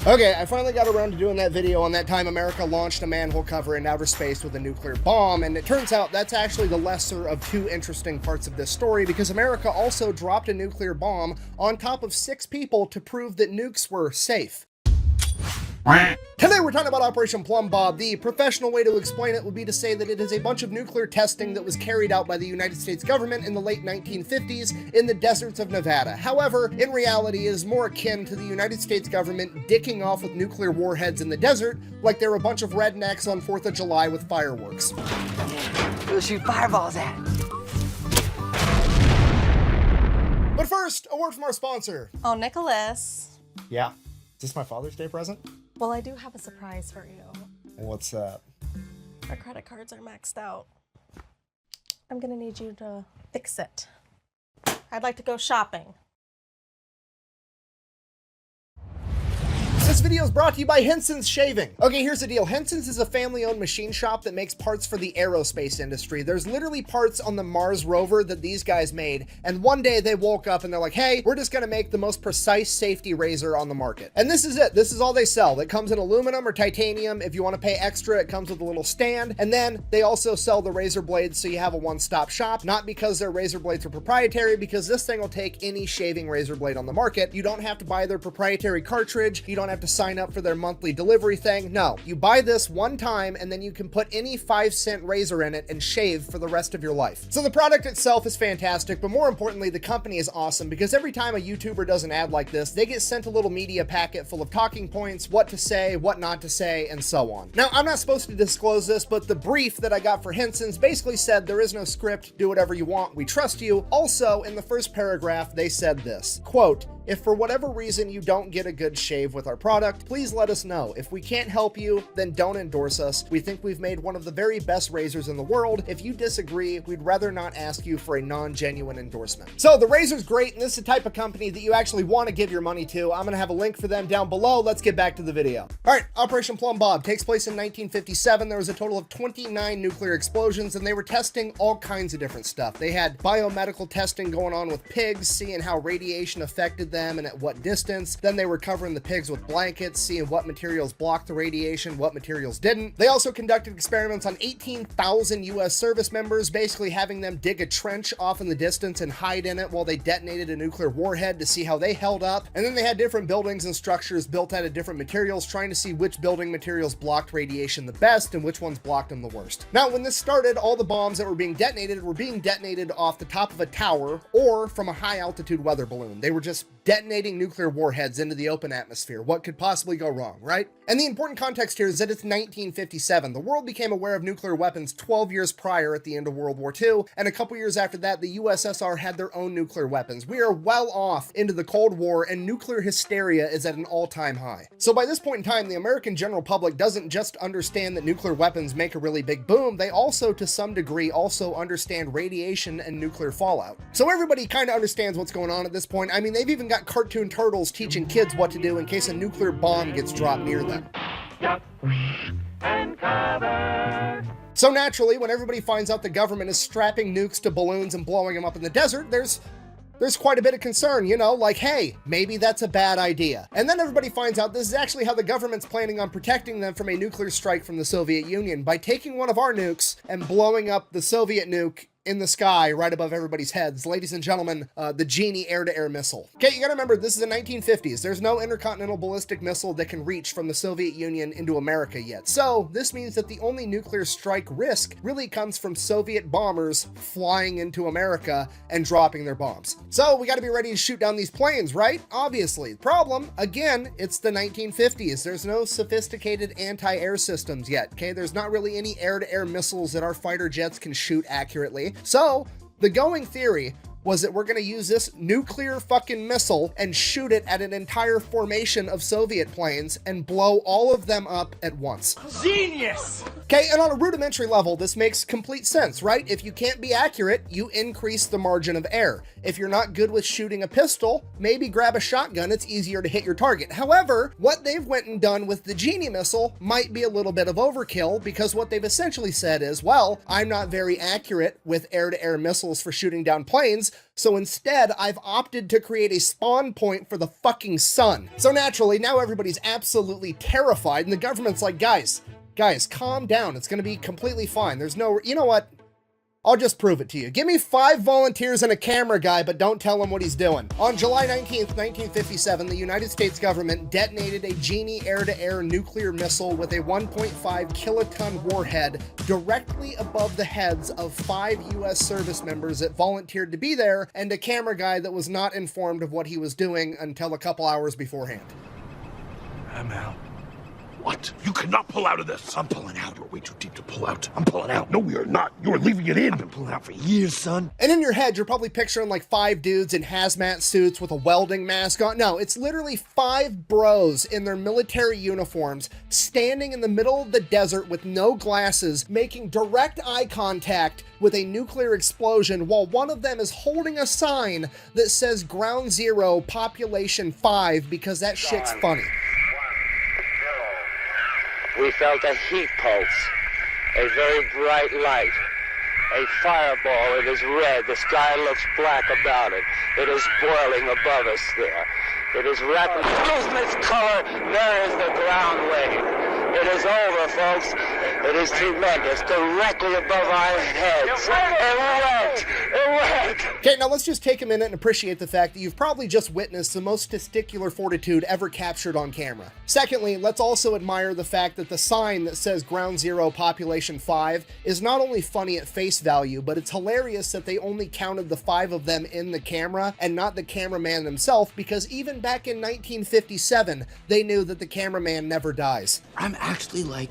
Okay, I finally got around to doing that video on that time America launched a manhole cover in outer space with a nuclear bomb, and it turns out that's actually the lesser of two interesting parts of this story, because America also dropped a nuclear bomb on top of 6 people to prove that nukes were safe. Today we're talking about Operation Plumbob. The professional way to explain it would be to say that it is a bunch of nuclear testing that was carried out by the United States government in the late 1950s in the deserts of Nevada. However, in reality, it is more akin to the United States government dicking off with nuclear warheads in the desert like they're a bunch of rednecks on 4th of July with fireworks. We'll shoot fireballs at it. But first, a word from our sponsor. Oh, Nicholas. Yeah. Is this my Father's Day present? Well, I do have a surprise for you. What's that? Our credit cards are maxed out. I'm gonna need you to fix it. I'd like to go shopping. This video is brought to you by Henson's Shaving. Okay, here's the deal. Henson's is a family-owned machine shop that makes parts for the aerospace industry. There's literally parts on the Mars rover that these guys made, and one day they woke up and they're like, hey, we're just gonna make the most precise safety razor on the market. And this is it. This is all they sell. It comes in aluminum or titanium. If you want to pay extra, it comes with a little stand. And then they also sell the razor blades, so you have a one-stop shop, not because their razor blades are proprietary, because this thing will take any shaving razor blade on the market. You don't have to buy their proprietary cartridge. You don't have to sign up for their monthly delivery thing. No, you buy this one time and then you can put any 5-cent razor in it and shave for the rest of your life. So the product itself is fantastic, but more importantly, the company is awesome, because every time a YouTuber does an ad like this, they get sent a little media packet full of talking points, what to say, what not to say, and so on. Now, I'm not supposed to disclose this, but the brief that I got for Henson's basically said there is no script, do whatever you want, we trust you. Also, in the first paragraph, they said this, quote, if for whatever reason you don't get a good shave with our product, please let us know. If we can't help you, then don't endorse us. We think we've made one of the very best razors in the world. If you disagree, we'd rather not ask you for a non-genuine endorsement. So the razor's great, and this is the type of company that you actually want to give your money to. I'm gonna have a link for them down below. Let's get back to the video. All right, Operation Plumbob takes place in 1957. There was a total of 29 nuclear explosions, and they were testing all kinds of different stuff. They had biomedical testing going on with pigs, seeing how radiation affected them and at what distance. Then they were covering the pigs with blankets, seeing what materials blocked the radiation, what materials didn't. They also conducted experiments on 18,000 US service members, basically having them dig a trench off in the distance and hide in it while they detonated a nuclear warhead to see how they held up. And then they had different buildings and structures built out of different materials, trying to see which building materials blocked radiation the best and which ones blocked them the worst. Now, when this started, all the bombs that were being detonated off the top of a tower or from a high altitude weather balloon. They were just detonating nuclear warheads into the open atmosphere. What could possibly go wrong, right? And the important context here is that it's 1957. The world became aware of nuclear weapons 12 years prior at the end of World War II, and a couple years after that, the USSR had their own nuclear weapons. We are well off into the Cold War, and nuclear hysteria is at an all-time high. So by this point in time, the American general public doesn't just understand that nuclear weapons make a really big boom, they also, to some degree, also understand radiation and nuclear fallout. So everybody kind of understands what's going on at this point. I mean, they've even got cartoon turtles teaching kids what to do in case a nuclear bomb gets dropped near them. Duck and cover. So naturally, when everybody finds out the government is strapping nukes to balloons and blowing them up in the desert, there's quite a bit of concern, you know, like, hey, maybe that's a bad idea. And then everybody finds out this is actually how the government's planning on protecting them from a nuclear strike from the Soviet Union, by taking one of our nukes and blowing up the Soviet nuke in the sky right above everybody's heads. Ladies and gentlemen, the Genie air-to-air missile. Okay, you gotta remember, this is the 1950s. There's no intercontinental ballistic missile that can reach from the Soviet Union into America yet. So this means that the only nuclear strike risk really comes from Soviet bombers flying into America and dropping their bombs. So we gotta be ready to shoot down these planes, right? Obviously. Problem, again, it's the 1950s. There's no sophisticated anti-air systems yet, okay? There's not really any air-to-air missiles that our fighter jets can shoot accurately. So the going theory was that we're going to use this nuclear fucking missile and shoot it at an entire formation of Soviet planes and blow all of them up at once. Genius! Okay, and on a rudimentary level, this makes complete sense, right? If you can't be accurate, you increase the margin of error. If you're not good with shooting a pistol, maybe grab a shotgun, it's easier to hit your target. However, what they've went and done with the Genie missile might be a little bit of overkill, because what they've essentially said is, well, I'm not very accurate with air-to-air missiles for shooting down planes, So instead, I've opted to create a spawn point for the fucking sun. So naturally, now everybody's absolutely terrified, and the government's like, guys, calm down. It's gonna be completely fine. There's no, you know what? I'll just prove it to you. Give me 5 volunteers and a camera guy, but don't tell him what he's doing. On July 19th, 1957, the United States government detonated a Genie air-to-air nuclear missile with a 1.5 kiloton warhead directly above the heads of 5 U.S. service members that volunteered to be there, and a camera guy that was not informed of what he was doing until a couple hours beforehand. I'm out. What? You cannot pull out of this. I'm pulling out. You're way too deep to pull out. I'm pulling out. No, we are not. You're leaving it in. I've been pulling out for years, son. And in your head, you're probably picturing like 5 dudes in hazmat suits with a welding mask on. No, it's literally 5 bros in their military uniforms standing in the middle of the desert with no glasses, making direct eye contact with a nuclear explosion while one of them is holding a sign that says Ground Zero, Population 5, because that shit's funny. We felt a heat pulse, a very bright light, a fireball. It is red. The sky looks black about it. It is boiling above us there. It is rapidly losing its color. There is the ground wave. It is over, folks. It is tremendous. Directly above our heads. It went. Okay, now let's just take a minute and appreciate the fact that you've probably just witnessed the most testicular fortitude ever captured on camera. Secondly, let's also admire the fact that the sign that says Ground Zero, Population 5 is not only funny at face value, but it's hilarious that they only counted the 5 of them in the camera and not the cameraman himself, because even back in 1957, they knew that the cameraman never dies. I'm actually like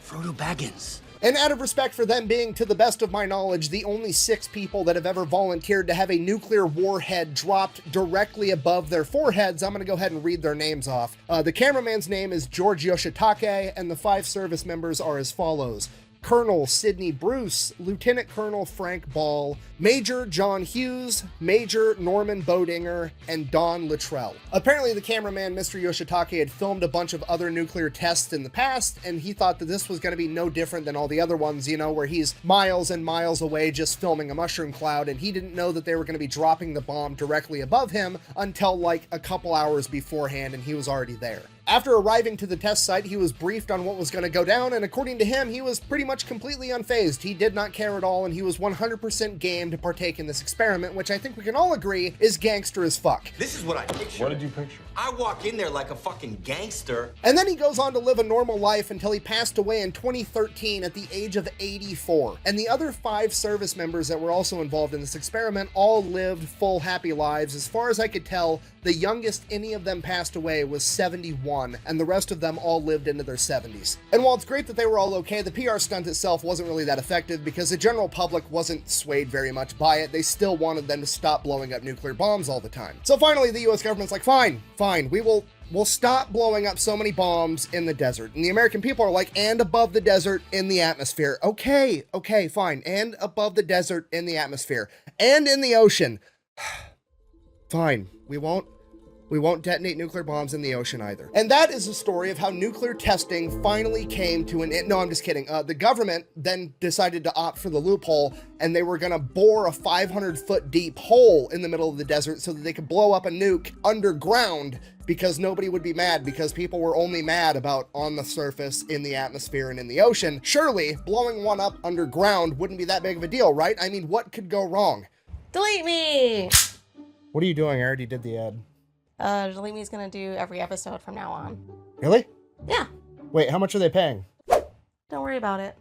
Frodo Baggins. And out of respect for them being, to the best of my knowledge, the only 6 people that have ever volunteered to have a nuclear warhead dropped directly above their foreheads, I'm going to go ahead and read their names off. The cameraman's name is George Yoshitake, and the 5 service members are as follows: Colonel Sidney Bruce, Lieutenant Colonel Frank Ball, Major John Hughes, Major Norman Bodinger, and Don Luttrell. Apparently the cameraman, Mr. Yoshitake, had filmed a bunch of other nuclear tests in the past, and he thought that this was going to be no different than all the other ones, you know, where he's miles and miles away just filming a mushroom cloud, and he didn't know that they were going to be dropping the bomb directly above him until like a couple hours beforehand, and he was already there. After arriving to the test site, he was briefed on what was going to go down, and according to him, he was pretty much completely unfazed. He did not care at all, and he was 100% game to partake in this experiment, which I think we can all agree is gangster as fuck. This is what I picture. What did you picture? I walk in there like a fucking gangster. And then he goes on to live a normal life until he passed away in 2013 at the age of 84. And the other 5 service members that were also involved in this experiment all lived full, happy lives. As far as I could tell, the youngest any of them passed away was 71, and the rest of them all lived into their 70s. And while it's great that they were all okay, the PR stunt itself wasn't really that effective because the general public wasn't swayed very much by it. They still wanted them to stop blowing up nuclear bombs all the time. So finally, the US government's like, fine, we'll stop blowing up so many bombs in the desert. And the American people are like, and above the desert in the atmosphere. Okay, fine. And above the desert in the atmosphere. And in the ocean. Fine, we won't detonate nuclear bombs in the ocean either. And that is the story of how nuclear testing finally came to an end. No, I'm just kidding. The government then decided to opt for the loophole, and they were gonna bore a 500-foot deep hole in the middle of the desert so that they could blow up a nuke underground, because nobody would be mad, because people were only mad about on the surface, in the atmosphere, and in the ocean. Surely, blowing one up underground wouldn't be that big of a deal, right? I mean, what could go wrong? Delete me! What are you doing? I already did the ad. Delete me's gonna do every episode from now on. Really? Yeah. Wait, how much are they paying? Don't worry about it.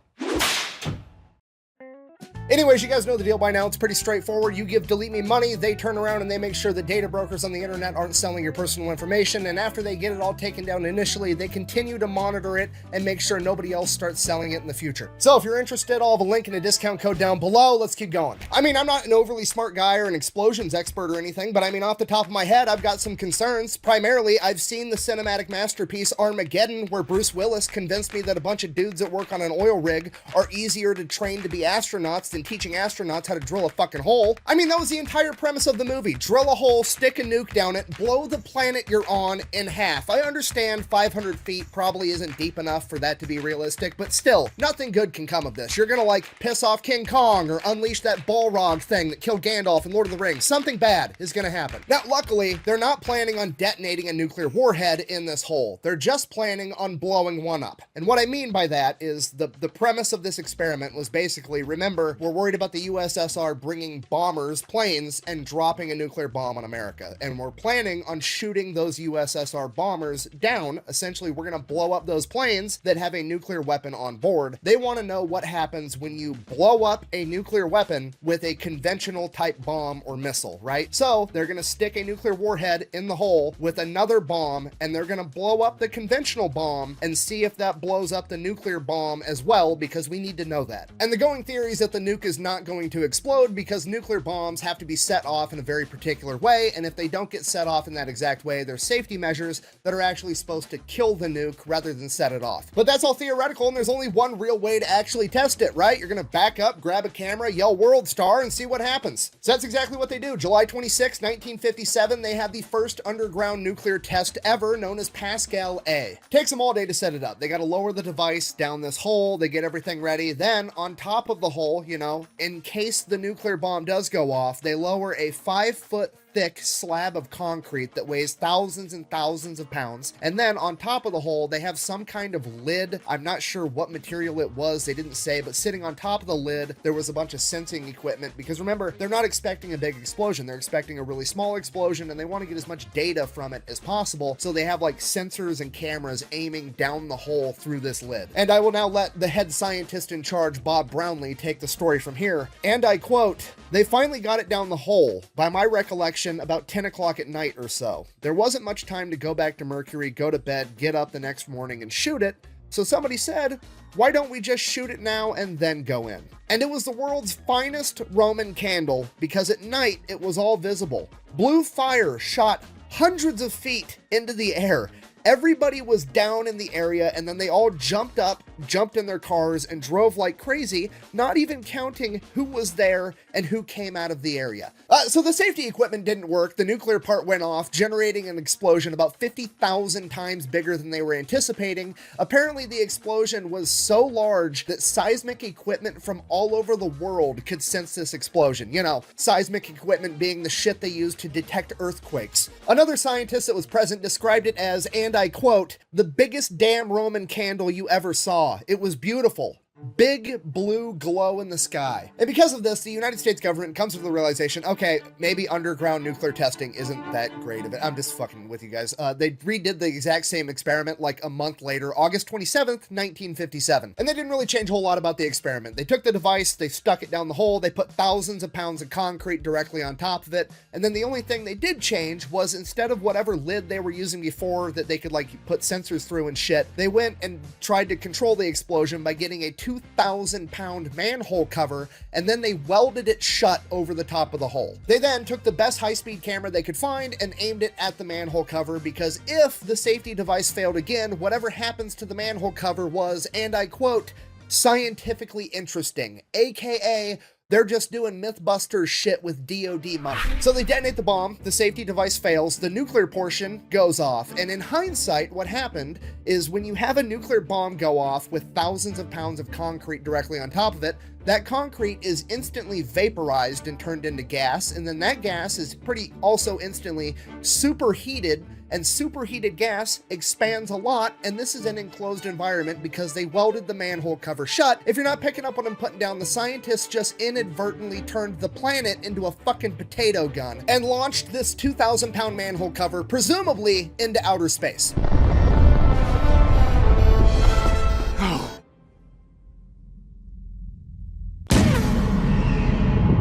Anyways, you guys know the deal by now. It's pretty straightforward. You give Delete Me money, they turn around and they make sure the data brokers on the internet aren't selling your personal information, and after they get it all taken down initially, they continue to monitor it and make sure nobody else starts selling it in the future. So if you're interested, I'll have a link and a discount code down below. Let's keep going. I mean, I'm not an overly smart guy or an explosions expert or anything, but I mean, off the top of my head, I've got some concerns. Primarily, I've seen the cinematic masterpiece Armageddon, where Bruce Willis convinced me that a bunch of dudes that work on an oil rig are easier to train to be astronauts than than teaching astronauts how to drill a fucking hole. I mean, that was the entire premise of the movie. Drill a hole, stick a nuke down it, blow the planet you're on in half. I understand 500 feet probably isn't deep enough for that to be realistic, but still, nothing good can come of this. You're gonna like piss off King Kong or unleash that Balrog thing that killed Gandalf in Lord of the Rings. Something bad is gonna happen. Now, luckily, they're not planning on detonating a nuclear warhead in this hole. They're just planning on blowing one up. And what I mean by that is the premise of this experiment was basically, remember, we're worried about the USSR bringing bombers, planes, and dropping a nuclear bomb on America. And we're planning on shooting those USSR bombers down. Essentially, we're gonna blow up those planes that have a nuclear weapon on board. They want to know what happens when you blow up a nuclear weapon with a conventional type bomb or missile, right? So they're gonna stick a nuclear warhead in the hole with another bomb, and they're gonna blow up the conventional bomb and see if that blows up the nuclear bomb as well, because we need to know that. And the going theory is that the nuke is not going to explode because nuclear bombs have to be set off in a very particular way, and if they don't get set off in that exact way, there's safety measures that are actually supposed to kill the nuke rather than set it off. But that's all theoretical, and there's only one real way to actually test it, right? You're gonna back up, grab a camera, yell "World Star," and see what happens. So that's exactly what they do. July 26, 1957, they have the first underground nuclear test ever, known as Pascal A. Takes them all day to set it up. They gotta lower the device down this hole, they get everything ready. Then, on top of the hole, you know, in case the nuclear bomb does go off, they lower a 5-foot thick slab of concrete that weighs thousands and thousands of pounds. And then on top of the hole, they have some kind of lid. I'm not sure what material it was, they didn't say, but sitting on top of the lid, there was a bunch of sensing equipment, because remember, they're not expecting a big explosion. They're expecting a really small explosion, and they want to get as much data from it as possible. So they have like sensors and cameras aiming down the hole through this lid. And I will now let the head scientist in charge, Bob Brownlee, take the story from here. And I quote, "They finally got it down the hole, by my recollection, about 10 o'clock at night or so. There wasn't much time to go back to Mercury, go to bed, get up the next morning and shoot it. So somebody said, why don't we just shoot it now and then go in? And it was the world's finest Roman candle, because at night it was all visible. Blue fire shot hundreds of feet into the air. Everybody was down in the area, and then they all jumped up, jumped in their cars, and drove like crazy, not even counting who was there and who came out of the area." So the safety equipment didn't work. The nuclear part went off, generating an explosion about 50,000 times bigger than they were anticipating. Apparently, the explosion was so large that seismic equipment from all over the world could sense this explosion. You know, seismic equipment being the shit they use to detect earthquakes. Another scientist that was present described it as, and I quote, "the biggest damn Roman candle you ever saw. It was beautiful. Big blue glow in the sky." And because of this, the United States government comes to the realization, okay, maybe underground nuclear testing isn't that great of it. I'm just fucking with you guys. They redid the exact same experiment like a month later, August 27th, 1957. And they didn't really change a whole lot about the experiment. They took the device, they stuck it down the hole, they put thousands of pounds of concrete directly on top of it. And then the only thing they did change was, instead of whatever lid they were using before that they could like put sensors through and shit, they went and tried to control the explosion by getting a 2,000-pound manhole cover, and then they welded it shut over the top of the hole. They then took the best high-speed camera they could find and aimed it at the manhole cover, because if the safety device failed again, whatever happens to the manhole cover was, and I quote, "scientifically interesting," aka they're just doing Mythbusters shit with DOD money. So they detonate the bomb, the safety device fails, the nuclear portion goes off, and in hindsight, what happened is when you have a nuclear bomb go off with thousands of pounds of concrete directly on top of it, that concrete is instantly vaporized and turned into gas, and then that gas is pretty also instantly superheated, and superheated gas expands a lot, and this is an enclosed environment because they welded the manhole cover shut. If you're not picking up what I'm putting down, the scientists just inadvertently turned the planet into a fucking potato gun and launched this 2,000-pound manhole cover, presumably into outer space.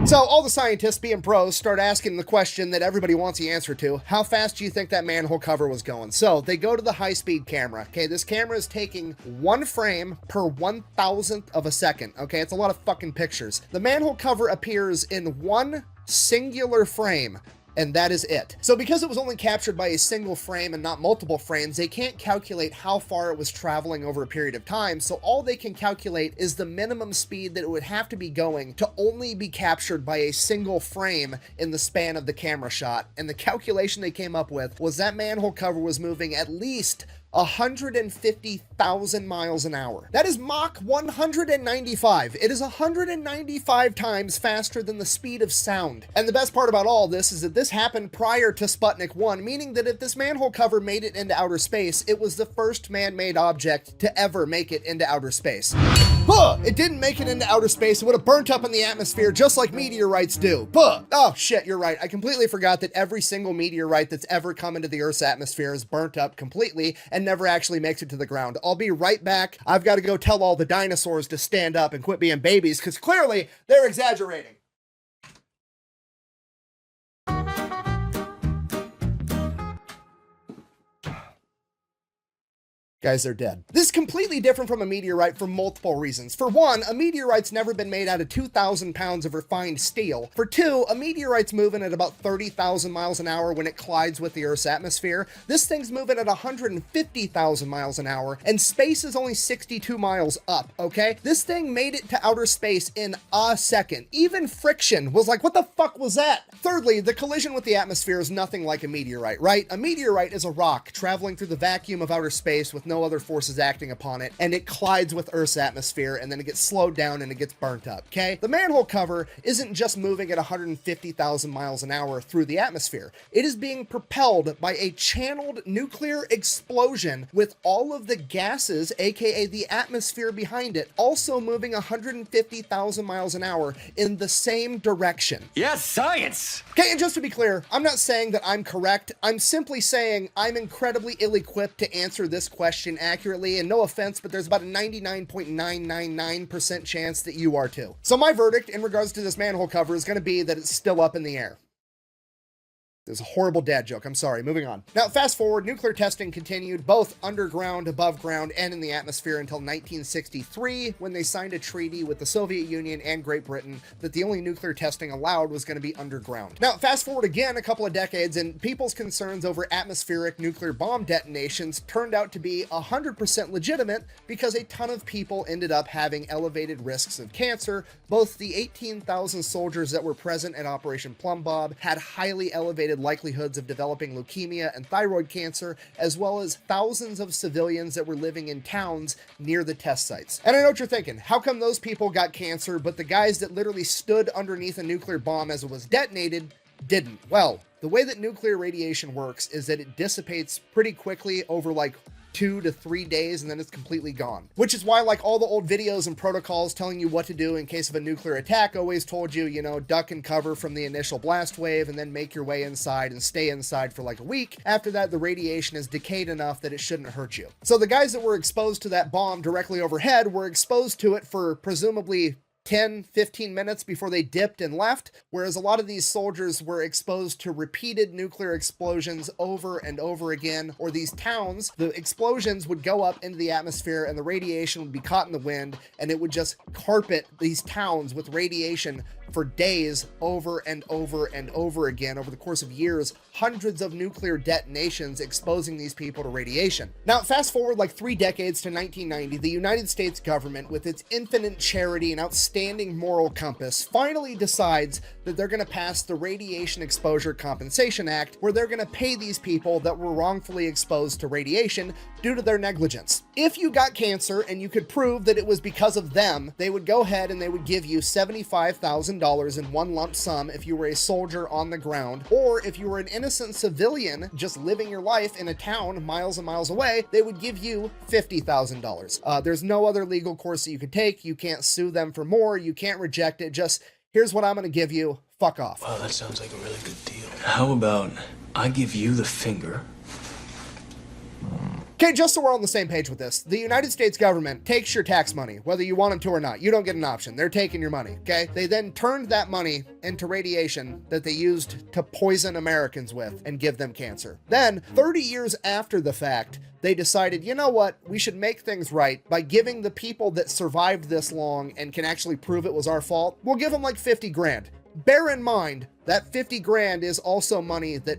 So all the scientists, being pros, start asking the question that everybody wants the answer to: how fast do you think that manhole cover was going? So they go to the high-speed camera. Okay, this camera is taking 1 frame per 1,000th of a second. Okay, it's a lot of fucking pictures. The manhole cover appears in one singular frame And that is it. So because it was only captured by a single frame and not multiple frames, they can't calculate how far it was traveling over a period of time. So all they can calculate is the minimum speed that it would have to be going to only be captured by a single frame in the span of the camera shot. And the calculation they came up with was that manhole cover was moving at least 150,000 miles an hour. That is Mach 195. It is 195 times faster than the speed of sound. And the best part about all this is that this happened prior to Sputnik 1, meaning that if this manhole cover made it into outer space, it was the first man-made object to ever make it into outer space. Buh! It didn't make it into outer space. It would have burnt up in the atmosphere just like meteorites do. Buh! Oh shit, you're right. I completely forgot that every single meteorite that's ever come into the Earth's atmosphere is burnt up completely and never actually makes it to the ground. I'll be right back. I've got to go tell all the dinosaurs to stand up and quit being babies, because clearly they're exaggerating. Guys, they're dead. This is completely different from a meteorite for multiple reasons. For one, a meteorite's never been made out of 2,000 pounds of refined steel. For two, a meteorite's moving at about 30,000 miles an hour when it collides with the Earth's atmosphere. This thing's moving at 150,000 miles an hour, and space is only 62 miles up, okay? This thing made it to outer space in a second. Even friction was like, what the fuck was that? Thirdly, the collision with the atmosphere is nothing like a meteorite, right? A meteorite is a rock traveling through the vacuum of outer space with no other forces acting upon it, and it collides with Earth's atmosphere, and then it gets slowed down and it gets burnt up, okay? The manhole cover isn't just moving at 150,000 miles an hour through the atmosphere. It is being propelled by a channeled nuclear explosion with all of the gases, aka the atmosphere behind it, also moving 150,000 miles an hour in the same direction. Yes, science! Okay, and just to be clear, I'm not saying that I'm correct. I'm simply saying I'm incredibly ill-equipped to answer this question accurately, and no offense, but there's about a 99.999% chance that you are too. So my verdict in regards to this manhole cover is going to be that it's still up in the air. There's a horrible dad joke. I'm sorry. Moving on. Now, fast forward, nuclear testing continued both underground, above ground, and in the atmosphere until 1963, when they signed a treaty with the Soviet Union and Great Britain that the only nuclear testing allowed was going to be underground. Now, fast forward again a couple of decades, and people's concerns over atmospheric nuclear bomb detonations turned out to be 100% legitimate because a ton of people ended up having elevated risks of cancer. Both the 18,000 soldiers that were present at Operation Plumbob had highly elevated likelihoods of developing leukemia and thyroid cancer, as well as thousands of civilians that were living in towns near the test sites. And I know what you're thinking, how come those people got cancer, but the guys that literally stood underneath a nuclear bomb as it was detonated didn't? Well, the way that nuclear radiation works is that it dissipates pretty quickly over like 2 to 3 days, and then it's completely gone. Which is why, like, all the old videos and protocols telling you what to do in case of a nuclear attack always told you, you know, duck and cover from the initial blast wave and then make your way inside and stay inside for like a week. After that, the radiation is decayed enough that it shouldn't hurt you. So the guys that were exposed to that bomb directly overhead were exposed to it for presumably 10, 15 minutes before they dipped and left, whereas a lot of these soldiers were exposed to repeated nuclear explosions over and over again, or these towns, the explosions would go up into the atmosphere and the radiation would be caught in the wind, and it would just carpet these towns with radiation for days over and over and over again over the course of years, hundreds of nuclear detonations exposing these people to radiation. Now, fast forward like 3 decades to 1990, the United States government, with its infinite charity and outstanding moral compass, finally decides that they're going to pass the Radiation Exposure Compensation Act, where they're going to pay these people that were wrongfully exposed to radiation due to their negligence. If you got cancer and you could prove that it was because of them, they would go ahead and they would give you $75,000 in one lump sum if you were a soldier on the ground, or if you were an innocent civilian just living your life in a town miles and miles away, they would give you $50,000. There's no other legal course that you could take. You can't sue them for more. You can't reject it. Just, here's what I'm going to give you. Fuck off. Wow, that sounds like a really good deal. How about I give you the finger? Okay, just so we're on the same page with this, the United States government takes your tax money, whether you want them to or not. You don't get an option. They're taking your money, okay? They then turned that money into radiation that they used to poison Americans with and give them cancer. Then, 30 years after the fact, they decided, you know what, we should make things right by giving the people that survived this long and can actually prove it was our fault, we'll give them like 50 grand. bear in mind that 50 grand is also money that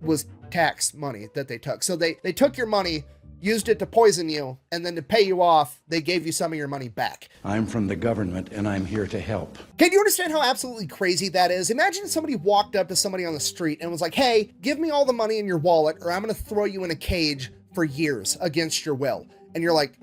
was tax money that they took. So they took your money, used it to poison you, and then to pay you off, they gave you some of your money back. I'm from the government and I'm here to help. Can you understand how absolutely crazy that is? Imagine if somebody walked up to somebody on the street and was like, hey, give me all the money in your wallet or I'm going to throw you in a cage for years against your will. And you're like,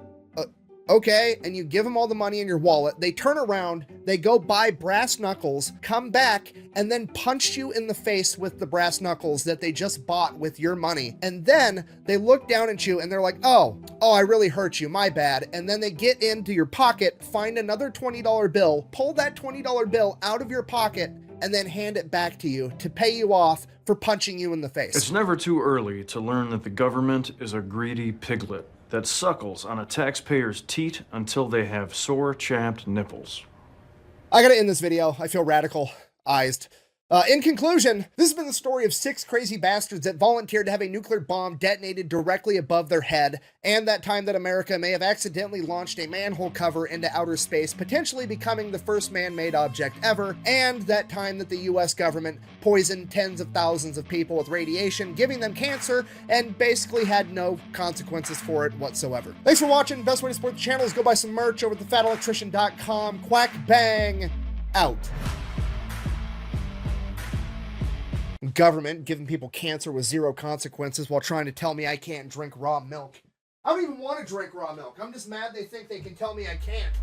okay, and you give them all the money in your wallet. They turn around, they go buy brass knuckles, come back, and then punch you in the face with the brass knuckles that they just bought with your money. And then they look down at you and they're like, oh, I really hurt you, my bad. And then they get into your pocket, find another $20 bill, pull that $20 bill out of your pocket, and then hand it back to you to pay you off for punching you in the face. It's never too early to learn that the government is a greedy piglet that suckles on a taxpayer's teat until they have sore, chapped nipples. I gotta end this video. I feel radicalized. In conclusion, this has been the story of 6 crazy bastards that volunteered to have a nuclear bomb detonated directly above their head, and that time that America may have accidentally launched a manhole cover into outer space, potentially becoming the first man-made object ever, and that time that the US government poisoned tens of thousands of people with radiation, giving them cancer, and basically had no consequences for it whatsoever. Thanks for watching. Best way to support the channel is go buy some merch over at thefatelectrician.com. Quack bang out. Government giving people cancer with 0 consequences while trying to tell me I can't drink raw milk. I don't even want to drink raw milk. I'm just mad they think they can tell me I can't.